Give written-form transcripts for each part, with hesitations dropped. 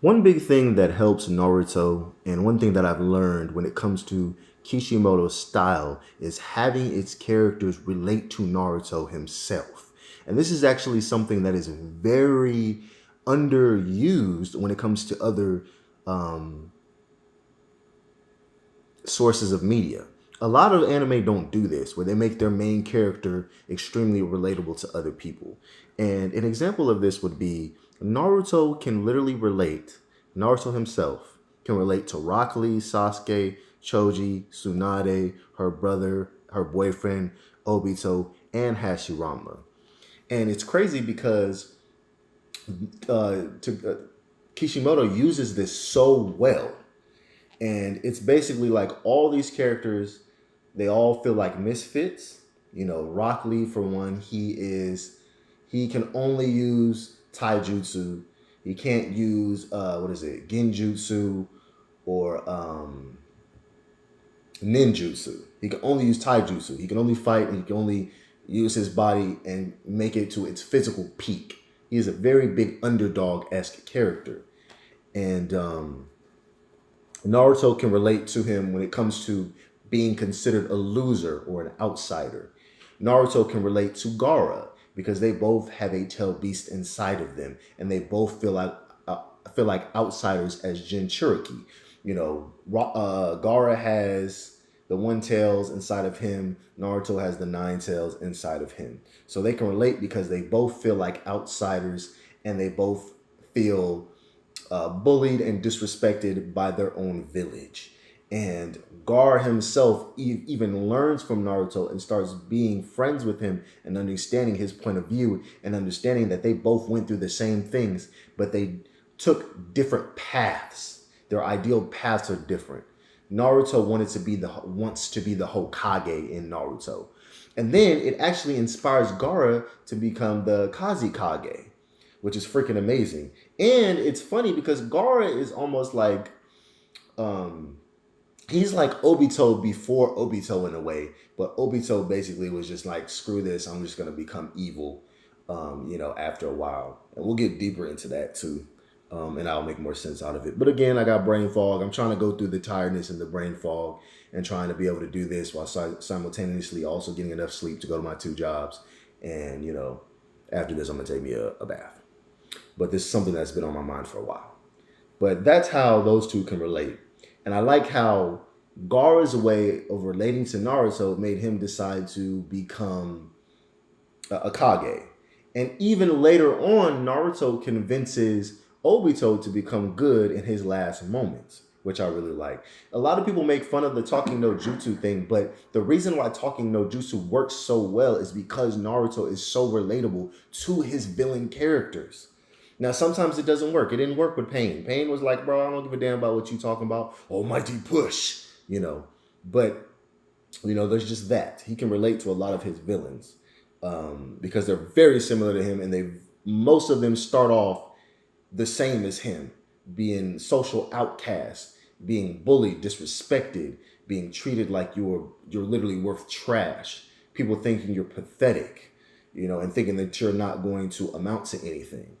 One big thing that helps Naruto, and one thing that I've learned when it comes to Kishimoto's style, is having its characters relate to Naruto himself. And this is actually something that is very underused when it comes to other sources of media. A lot of anime don't do this, where they make their main character extremely relatable to other people. And an example of this would be Naruto can literally relate, Naruto himself can relate to Rock Lee, Sasuke, Choji, Tsunade, her brother, her boyfriend, Obito, and Hashirama. And it's crazy because Kishimoto uses this so well, and it's basically like all these characters, they all feel like misfits. Rock Lee for one, he can only use taijutsu. He can't use what is it, genjutsu or ninjutsu. He can only use taijutsu. He can only fight, and he can only use his body and make it to its physical peak. He is a very big underdog-esque character. And Naruto can relate to him when it comes to being considered a loser or an outsider. Naruto can relate to Gaara because they both have a tail beast inside of them, and they both feel like outsiders as Jinchuriki. Gaara has the one tails inside of him. Naruto has the nine tails inside of him. So they can relate because they both feel like outsiders, and they both feel bullied and disrespected by their own village. And Gar himself even learns from Naruto and starts being friends with him and understanding his point of view and understanding that they both went through the same things, but they took different paths. Their ideal paths are different. Naruto wants to be the Hokage in Naruto. And then it actually inspires Gaara to become the Kazekage, which is freaking amazing. And it's funny because Gaara is almost like he's like Obito before Obito in a way, but Obito basically was just like, screw this, I'm just gonna become evil, after a while. And we'll get deeper into that too. And I'll make more sense out of it. But again, I got brain fog. I'm trying to go through the tiredness and the brain fog and trying to be able to do this while simultaneously also getting enough sleep to go to my two jobs. And, after this, I'm going to take me a bath. But this is something that's been on my mind for a while. But that's how those two can relate. And I like how Gaara's way of relating to Naruto made him decide to become a Kage. And even later on, Naruto convinces Obito to become good in his last moments, which I really like. A lot of people make fun of the talking no jutsu thing, but the reason why talking no jutsu works so well is because Naruto is so relatable to his villain characters. Now, sometimes it doesn't work. It didn't work with Pain. Pain was like, bro, I don't give a damn about what you talking about. Almighty push, But, there's just that. He can relate to a lot of his villains because they're very similar to him, and most of them start off the same as him, being social outcasts, being bullied, disrespected, being treated like you're literally worth trash. People thinking you're pathetic, and thinking that you're not going to amount to anything.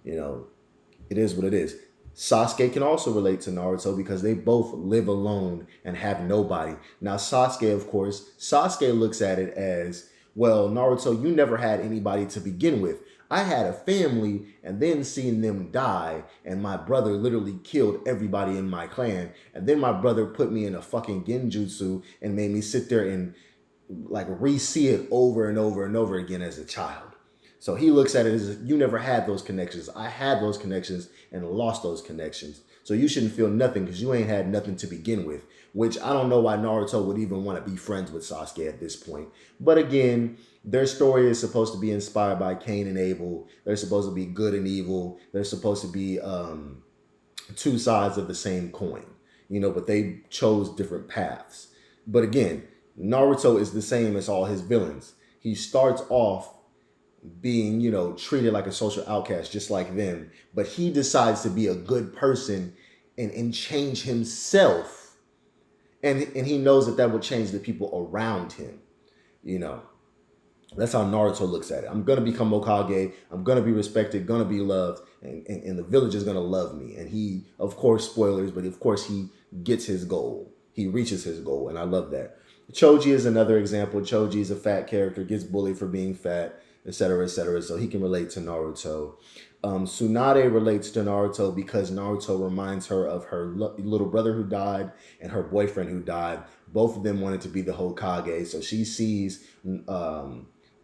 It is what it is. Sasuke can also relate to Naruto because they both live alone and have nobody. Now, Sasuke looks at it as, well, Naruto, you never had anybody to begin with. I had a family and then seen them die, and my brother literally killed everybody in my clan. And then my brother put me in a fucking genjutsu and made me sit there and like re-see it over and over and over again as a child. So he looks at it as, you never had those connections. I had those connections and lost those connections. So you shouldn't feel nothing because you ain't had nothing to begin with. Which I don't know why Naruto would even want to be friends with Sasuke at this point. But again, their story is supposed to be inspired by Cain and Abel. They're supposed to be good and evil. They're supposed to be two sides of the same coin. But they chose different paths. But again, Naruto is the same as all his villains. He starts off being, treated like a social outcast, just like them. But he decides to be a good person and change himself. And he knows that will change the people around him, That's how Naruto looks at it. I'm gonna become Hokage. I'm gonna be respected, gonna be loved, and the village is gonna love me. And he, of course, spoilers, but of course he gets his goal. He reaches his goal, and I love that. Choji is another example. Choji is a fat character, gets bullied for being fat, etc., etc. So he can relate to Naruto. Tsunade relates to Naruto because Naruto reminds her of her little brother who died and her boyfriend who died. Both of them wanted to be the Hokage, so she sees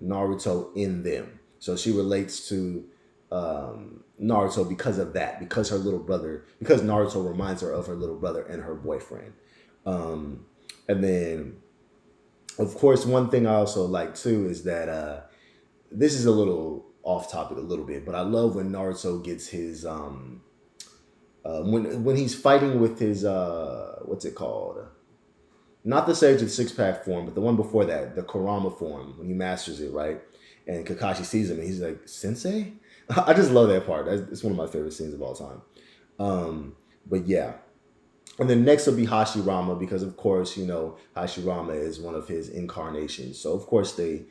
Naruto in them. So she relates to Naruto because of that, because her little brother, because Naruto reminds her of her little brother and her boyfriend. And then, of course, one thing I also like too is that this is a little off topic a little bit, but I love when Naruto gets his when he's fighting with his what's it called? Not the Sage of the Six Pack form, but the one before that, the Kurama form, when he masters it, right? And Kakashi sees him and he's like, Sensei? I just love that part. It's one of my favorite scenes of all time. But yeah. And then next will be Hashirama because, of course, you know, Hashirama is one of his incarnations. So, of course, they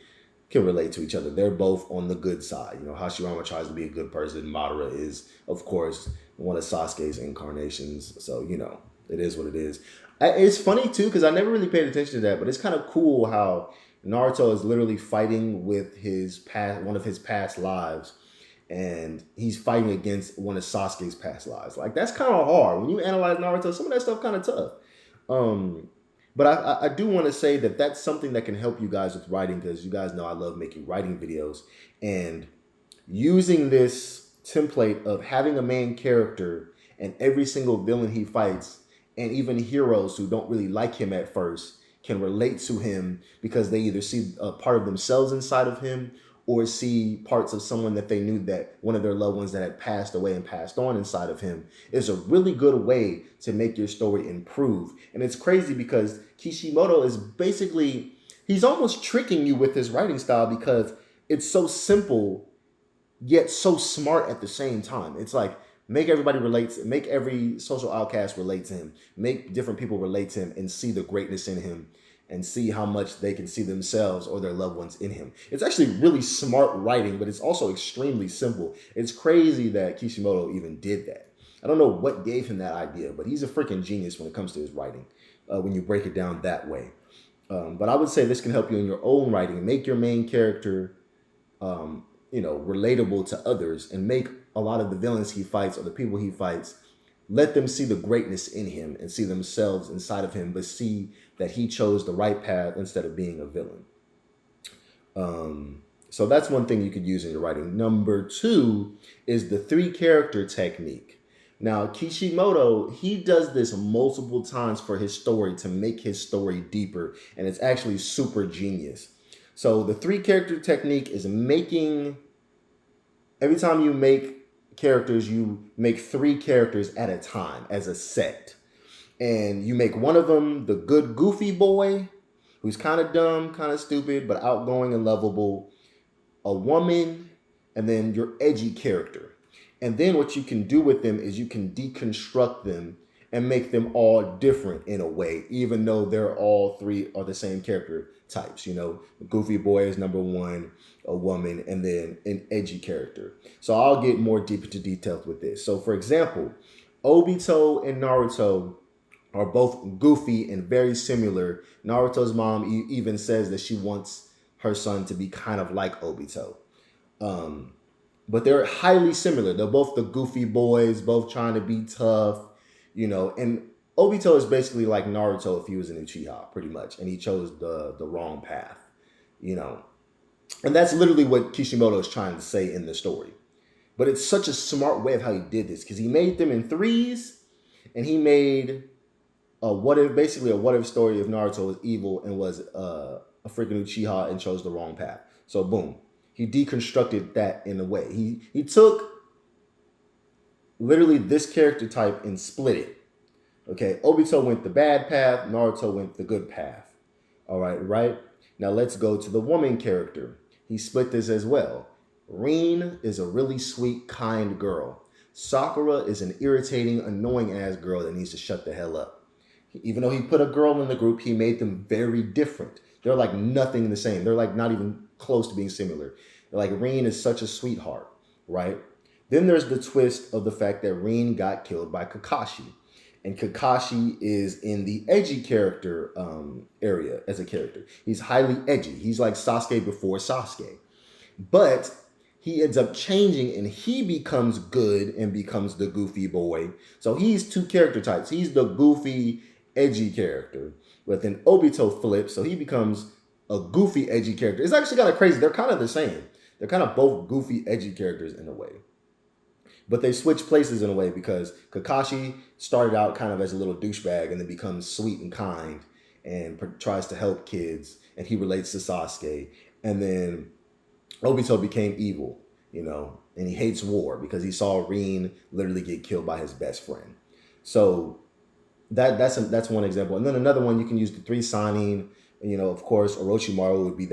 can relate to each other. They're both on the good side. You know, Hashirama tries to be a good person. Madara is, of course, one of Sasuke's incarnations. So, you know, it is what it is. It's funny, too, because I never really paid attention to that, but it's kind of cool how Naruto is literally fighting with his past, one of his past lives, and he's fighting against one of Sasuke's past lives. Like, that's kind of hard. When you analyze Naruto, some of that stuff kind of tough. But I do want to say that that's something that can help you guys with writing, because you guys know I love making writing videos. And using this template of having a main character and every single villain he fights, and even heroes who don't really like him at first, can relate to him because they either see a part of themselves inside of him or see parts of someone that they knew, that one of their loved ones that had passed away and passed on inside of him, is a really good way to make your story improve. And it's crazy because Kishimoto is basically, he's almost tricking you with his writing style because it's so simple yet so smart at the same time. It's like, make everybody relate, make every social outcast relate to him, make different people relate to him and see the greatness in him and see how much they can see themselves or their loved ones in him. It's actually really smart writing, but it's also extremely simple. It's crazy that Kishimoto even did that. I don't know what gave him that idea, but he's a freaking genius when it comes to his writing, when you break it down that way. But I would say this can help you in your own writing. Make your main character relatable to others, and make a lot of the villains he fights or the people he fights, let them see the greatness in him and see themselves inside of him, but see that he chose the right path instead of being a villain. So that's one thing you could use in your writing. Number 2 is the 3 character technique. Now, Kishimoto, he does this multiple times for his story to make his story deeper, and it's actually super genius. So the 3 character technique is making, every time you make characters, you make 3 characters at a time as a set. And you make one of them the good goofy boy, who's kind of dumb, kind of stupid, but outgoing and lovable, a woman, and then your edgy character. And then what you can do with them is you can deconstruct them and make them all different in a way, even though they're all 3 are the same character types. You know, goofy boy is number 1, a woman, and then an edgy character. So I'll get more deep into details with this. So for example, Obito and Naruto are both goofy and very similar. Naruto's mom even says that she wants her son to be kind of like Obito. But they're highly similar. They're both the goofy boys, both trying to be tough, and Obito is basically like Naruto if he was an Uchiha, pretty much, and he chose the wrong path, And that's literally what Kishimoto is trying to say in the story. But it's such a smart way of how he did this, because he made them in 3s, and he made a what if story if Naruto was evil and was a freaking Uchiha and chose the wrong path. So boom, he deconstructed that in a way. He took literally this character type and split it. Okay, Obito went the bad path, Naruto went the good path. All right? Now let's go to the woman character. He split this as well. Rin is a really sweet, kind girl. Sakura is an irritating, annoying-ass girl that needs to shut the hell up. Even though he put a girl in the group, he made them very different. They're like nothing the same. They're like not even close to being similar. Like Rin is such a sweetheart, right? Then there's the twist of the fact that Rin got killed by Kakashi. And Kakashi is in the edgy character area as a character. He's highly edgy. He's like Sasuke before Sasuke. But he ends up changing and he becomes good and becomes the goofy boy. So he's two character types. He's the goofy, edgy character. But then Obito flips, so he becomes a goofy, edgy character. It's actually kind of crazy. They're kind of the same. They're kind of both goofy, edgy characters in a way. But they switch places in a way because Kakashi started out kind of as a little douchebag and then becomes sweet and kind and tries to help kids. And he relates to Sasuke. And then Obito became evil, and he hates war because he saw Rin literally get killed by his best friend. So that's one example. And then another one, you can use the three Sannin. Of course, Orochimaru would be